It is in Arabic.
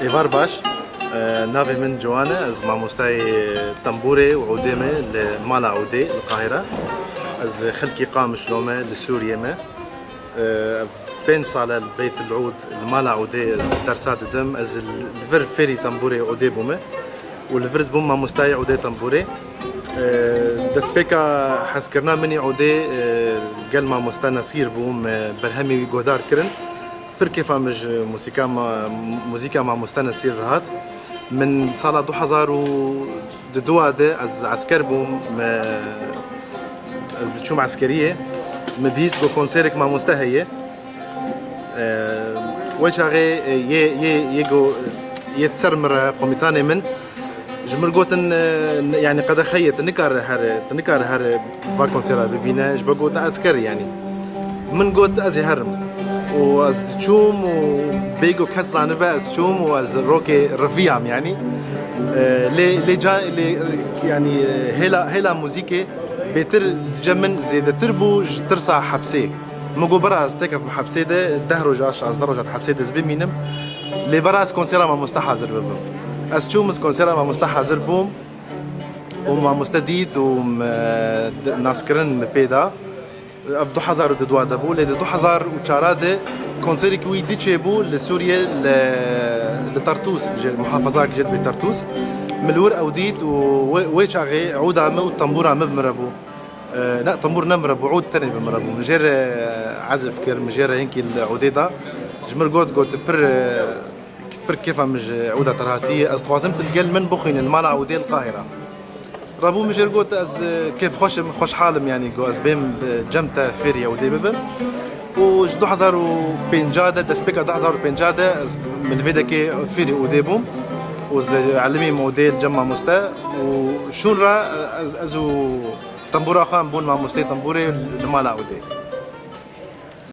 إيفار باش نافي من جوانا از مع مستاي طنبوري وعوديمة لمالا عودي القاهرة از خلقي قام شلومة لسوريا ما بين صالة البيت العود المالا عودي درسات دم از الفر فيري طنبوري عودي بومة والفرز بوم مع مستاي عودي طنبوري دس بيكا حسكرنا مني عودي قال مع مستا نصير بوم برهمي جودار كرن بركي فامج موسيقى مع مستنى سير رهات من سنة 2002 از عسكر بوم از دشوم عسكرية مبيس بو كونسيرك مع مستهية وجهي يجو يتسرمر قوميتاني من جمرقوتن يعني قد خيط نكار هر فا كونسيرا ببينا جبقوت عسكري يعني من قوت ازي هرم واز تشوم وبيجو كذا عن بس تشوم واز روكي رفيعم يعني لي يعني هلا موسيقى بيتر جمن زيد تربو ترسع حبسي مجو برا استك حبسي ده دهرجاش از درجة حبسي ده زبين مينم لي برا كونسيرا مع مستحضر بوم از تشوم كونسيرا مع مستحضر بوم ومع مستديد وناسكرن بيدا اب 2002 دبو ل 2004 كونسيري كوي ديتشيبو لسوريا لطرطوس محافظات جد بطرطوس ملور اوديت ويشاغي عود عم وطنبور عم بمربو لا طنبور نمربو عود ثاني بمربو مجير عزف كير مجير هيك العوديدا جمر قوت بر كيف مج عوده ترهاتي استوازمت القل من بخين المال عودي القاهره رابو مجر قوت از كيف خوش حالم يعني جو از بيم جمتا فيريا ودي ببن و 2005 دس بيكا 2005 من فيداكي فيري وديبوم وز علمي موديل جمع مستا وشون را ازو طنبورا خان بون مع مستي طنبوري لمالا ودي